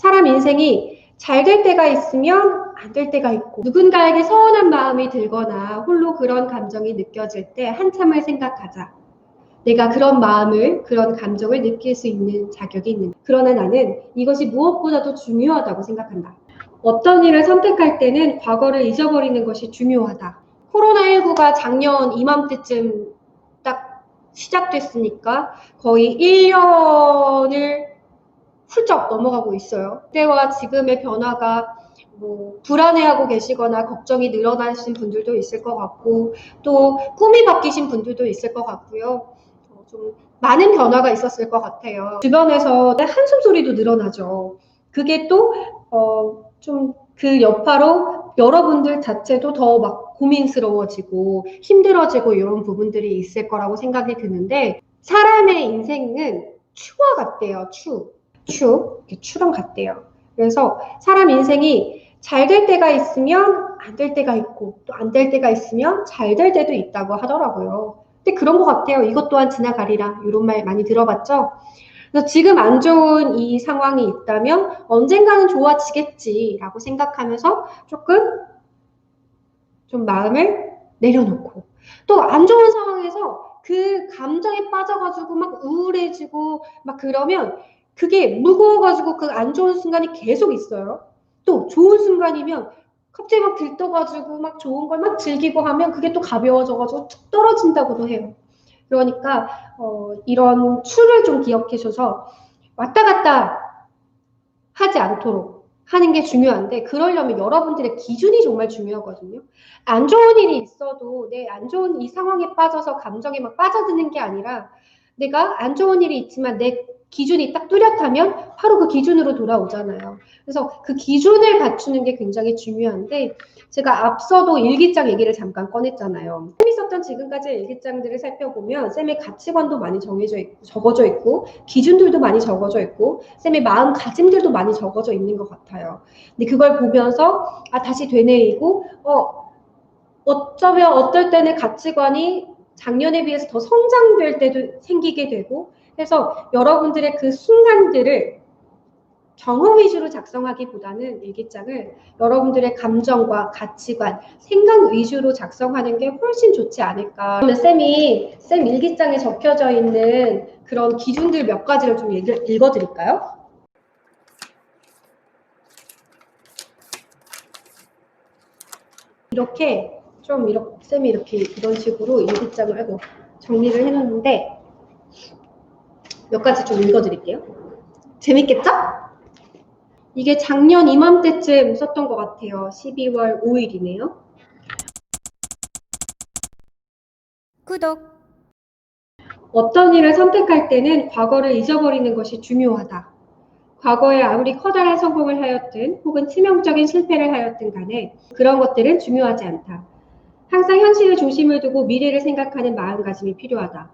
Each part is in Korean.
사람 인생이 잘 될 때가 있으면 안 될 때가 있고, 누군가에게 서운한 마음이 들거나 홀로 그런 감정이 느껴질 때 한참을 생각하자. 내가 그런 마음을, 그런 감정을 느낄 수 있는 자격이 있는가. 그러나 나는 이것이 무엇보다도 중요하다고 생각한다. 어떤 일을 선택할 때는 과거를 잊어버리는 것이 중요하다. 코로나19가 작년 이맘때쯤 딱 시작됐으니까 거의 1년을 훌쩍 넘어가고 있어요. 그때와 지금의 변화가 불안해하고 계시거나 걱정이 늘어나신 분들도 있을 것 같고, 또 꿈이 바뀌신 분들도 있을 것 같고요. 좀 많은 변화가 있었을 것 같아요. 주변에서 한숨 소리도 늘어나죠. 그게 또 좀 그 여파로 여러분들 자체도 더 막 고민스러워지고 힘들어지고 이런 부분들이 있을 거라고 생각이 드는데, 사람의 인생은 추와 같대요. 추랑 같대요. 그래서 사람 인생이 잘 될 때가 있으면 안 될 때가 있고, 또 안 될 때가 있으면 잘 될 때도 있다고 하더라고요. 근데 그런 것 같아요. 이것 또한 지나가리라. 이런 말 많이 들어봤죠? 그래서 지금 안 좋은 이 상황이 있다면 언젠가는 좋아지겠지라고 생각하면서 조금 좀 마음을 내려놓고, 또 안 좋은 상황에서 그 감정에 빠져가지고 막 우울해지고 막 그러면 그게 무거워가지고 그 안 좋은 순간이 계속 있어요. 또 좋은 순간이면 갑자기 막 들떠가지고 막 좋은 걸 막 즐기고 하면 그게 또 가벼워져가지고 툭 떨어진다고도 해요. 그러니까 이런 추를 좀 기억해 줘서 왔다 갔다 하지 않도록 하는 게 중요한데, 그러려면 여러분들의 기준이 정말 중요하거든요. 안 좋은 일이 있어도 내 안 좋은 이 상황에 빠져서 감정에 막 빠져드는 게 아니라, 내가 안 좋은 일이 있지만 내 기준이 딱 뚜렷하면 바로 그 기준으로 돌아오잖아요. 그래서 그 기준을 갖추는 게 굉장히 중요한데, 제가 앞서도 일기장 얘기를 잠깐 꺼냈잖아요. 쌤이 썼던 지금까지의 일기장들을 살펴보면 쌤의 가치관도 많이 적어져 있고 기준들도 많이 적어져 있고 쌤의 마음가짐들도 많이 적어져 있는 것 같아요. 근데 그걸 보면서 다시 되뇌이고 어쩌면 어떨 때는 가치관이 작년에 비해서 더 성장될 때도 생기게 되고 해서, 여러분들의 그 순간들을 경험 위주로 작성하기보다는 일기장을 여러분들의 감정과 가치관, 생각 위주로 작성하는 게 훨씬 좋지 않을까. 그러면 쌤 일기장에 적혀져 있는 그런 기준들 몇 가지를 좀 읽어드릴까요? 쌤이 이렇게 이런 식으로 일기장을 정리를 해놓는데, 몇 가지 좀 읽어드릴게요. 재밌겠죠? 이게 작년 이맘때쯤 썼던 것 같아요. 12월 5일이네요. 구독! 어떤 일을 선택할 때는 과거를 잊어버리는 것이 중요하다. 과거에 아무리 커다란 성공을 하였든 혹은 치명적인 실패를 하였든 간에 그런 것들은 중요하지 않다. 항상 현실에 중심을 두고 미래를 생각하는 마음가짐이 필요하다.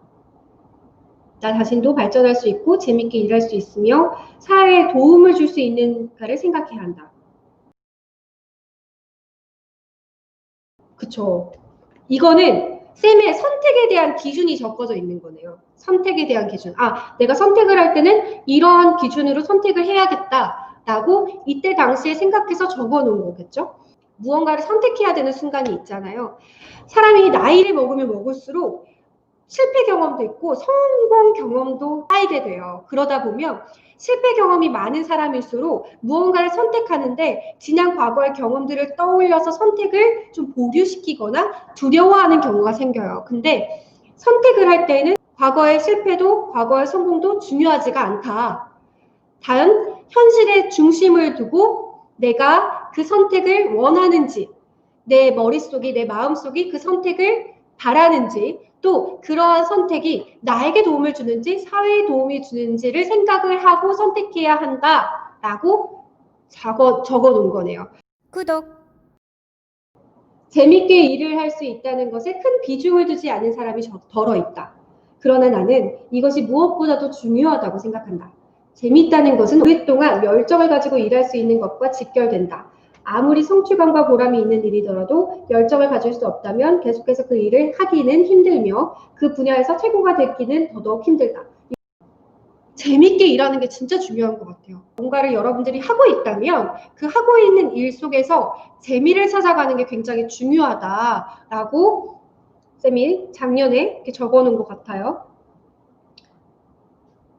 나 자신도 발전할 수 있고 재밌게 일할 수 있으며 사회에 도움을 줄 수 있는가를 생각해야 한다. 그쵸. 이거는 쌤의 선택에 대한 기준이 적어져 있는 거네요. 선택에 대한 기준. 내가 선택을 할 때는 이런 기준으로 선택을 해야겠다라고 이때 당시에 생각해서 적어 놓은 거겠죠. 무언가를 선택해야 되는 순간이 있잖아요. 사람이 나이를 먹으면 먹을수록 실패 경험도 있고 성공 경험도 쌓이게 돼요. 그러다 보면 실패 경험이 많은 사람일수록 무언가를 선택하는데 지난 과거의 경험들을 떠올려서 선택을 좀 보류시키거나 두려워하는 경우가 생겨요. 근데 선택을 할 때는 과거의 실패도 과거의 성공도 중요하지가 않다. 다음, 현실에 중심을 두고 내가 그 선택을 원하는지, 내 머릿속이, 내 마음속이 그 선택을 바라는지, 또 그러한 선택이 나에게 도움을 주는지 사회에 도움이 주는지를 생각을 하고 선택해야 한다라고 적어 놓은 거네요. 구독! 재밌게 일을 할 수 있다는 것에 큰 비중을 두지 않은 사람이 덜어 있다. 그러나 나는 이것이 무엇보다도 중요하다고 생각한다. 재밌다는 것은 오랫동안 열정을 가지고 일할 수 있는 것과 직결된다. 아무리 성취감과 보람이 있는 일이더라도 열정을 가질 수 없다면 계속해서 그 일을 하기는 힘들며 그 분야에서 최고가 되기는 더더욱 힘들다. 재밌게 일하는 게 진짜 중요한 것 같아요. 뭔가를 여러분들이 하고 있다면 그 하고 있는 일 속에서 재미를 찾아가는 게 굉장히 중요하다라고 쌤이 작년에 이렇게 적어놓은 것 같아요.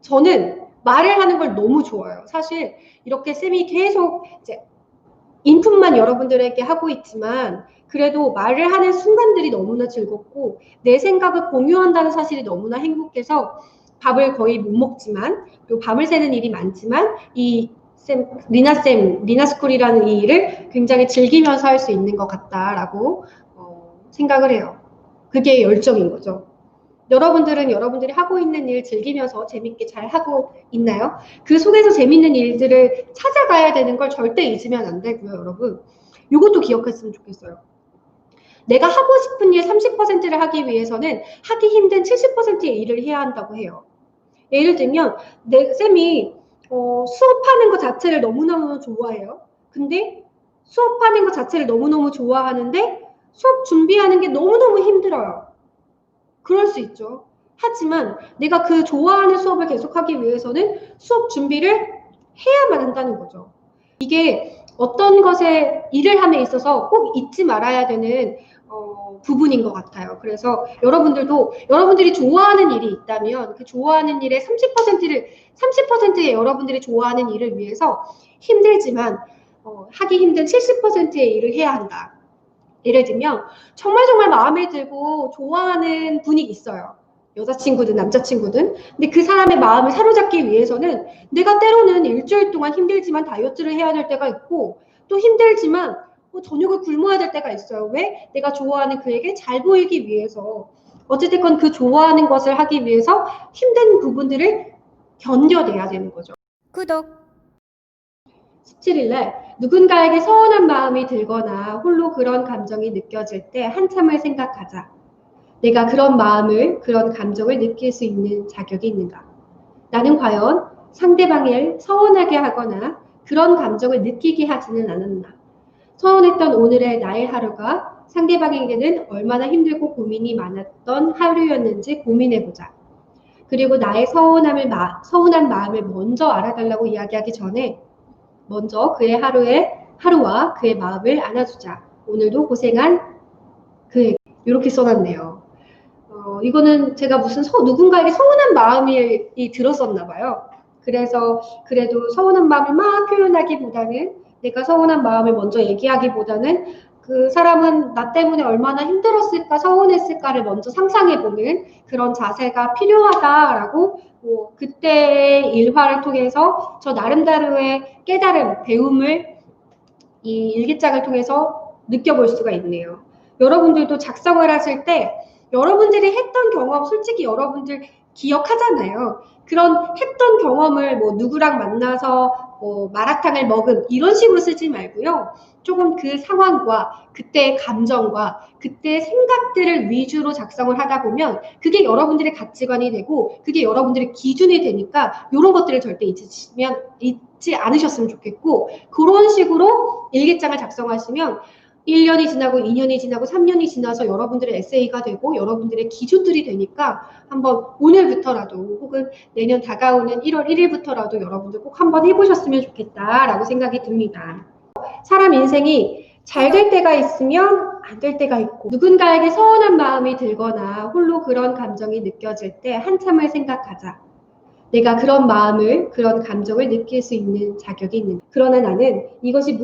저는 말을 하는 걸 너무 좋아해요. 사실 이렇게 쌤이 계속 이제 인풋만 여러분들에게 하고 있지만 그래도 말을 하는 순간들이 너무나 즐겁고 내 생각을 공유한다는 사실이 너무나 행복해서 밥을 거의 못 먹지만 또 밤을 새는 일이 많지만 이 리나스쿨이라는 이 일을 굉장히 즐기면서 할 수 있는 것 같다라고 생각을 해요. 그게 열정인 거죠. 여러분들은 여러분들이 하고 있는 일 즐기면서 재밌게 잘 하고 있나요? 그 속에서 재밌는 일들을 찾아가야 되는 걸 절대 잊으면 안 되고요, 여러분. 이것도 기억했으면 좋겠어요. 내가 하고 싶은 일 30%를 하기 위해서는 하기 힘든 70%의 일을 해야 한다고 해요. 예를 들면 쌤이 수업하는 것 자체를 너무너무 좋아해요. 근데 수업하는 것 자체를 너무너무 좋아하는데 수업 준비하는 게 너무너무 힘들어요. 그럴 수 있죠. 하지만 내가 그 좋아하는 수업을 계속하기 위해서는 수업 준비를 해야만 한다는 거죠. 이게 어떤 것에 일을 함에 있어서 꼭 잊지 말아야 되는 부분인 것 같아요. 그래서 여러분들도 여러분들이 좋아하는 일이 있다면 그 좋아하는 일의 30%의 여러분들이 좋아하는 일을 위해서 힘들지만 하기 힘든 70%의 일을 해야 한다. 예를 들면 정말 마음에 들고 좋아하는 분이 있어요. 여자친구든 남자친구든. 근데 그 사람의 마음을 사로잡기 위해서는 내가 때로는 일주일 동안 힘들지만 다이어트를 해야 될 때가 있고 또 힘들지만 저녁을 굶어야 될 때가 있어요. 왜? 내가 좋아하는 그에게 잘 보이기 위해서. 어쨌든 그 좋아하는 것을 하기 위해서 힘든 부분들을 견뎌내야 되는 거죠. 구독. 17일날 누군가에게 서운한 마음이 들거나 홀로 그런 감정이 느껴질 때 한참을 생각하자. 내가 그런 마음을, 그런 감정을 느낄 수 있는 자격이 있는가? 나는 과연 상대방을 서운하게 하거나 그런 감정을 느끼게 하지는 않았나? 서운했던 오늘의 나의 하루가 상대방에게는 얼마나 힘들고 고민이 많았던 하루였는지 고민해보자. 그리고 나의 서운한 마음을 먼저 알아달라고 이야기하기 전에 먼저 그의 하루와 그의 마음을 안아주자. 오늘도 고생한 그에게. 이렇게 써놨네요. 이거는 제가 무슨 누군가에게 서운한 마음이 들었었나 봐요. 그래서 그래도 서운한 마음을 막 표현하기보다는 내가 서운한 마음을 먼저 얘기하기보다는 그 사람은 나 때문에 얼마나 힘들었을까, 서운했을까를 먼저 상상해보는 그런 자세가 필요하다라고 그때의 일화를 통해서 저 나름대로의 깨달음, 배움을 이 일기장을 통해서 느껴볼 수가 있네요. 여러분들도 작성을 하실 때 여러분들이 했던 경험 솔직히 여러분들 기억하잖아요. 그런 했던 경험을 누구랑 만나서 마라탕을 먹은 이런 식으로 쓰지 말고요. 조금 그 상황과 그때의 감정과 그때의 생각들을 위주로 작성을 하다 보면 그게 여러분들의 가치관이 되고 그게 여러분들의 기준이 되니까 이런 것들을 절대 잊지 않으셨으면 좋겠고 그런 식으로 일기장을 작성하시면 1년이 지나고 2년이 지나고 3년이 지나서 여러분들의 에세이가 되고 여러분들의 기준들이 되니까 한번 오늘부터라도 혹은 내년 다가오는 1월 1일부터라도 여러분들 꼭 한번 해보셨으면 좋겠다라고 생각이 듭니다. 사람 인생이 잘 될 때가 있으면 안 될 때가 있고 누군가에게 서운한 마음이 들거나 홀로 그런 감정이 느껴질 때 한참을 생각하자. 내가 그런 마음을, 그런 감정을 느낄 수 있는 자격이 있는가? 그러나 나는 이것이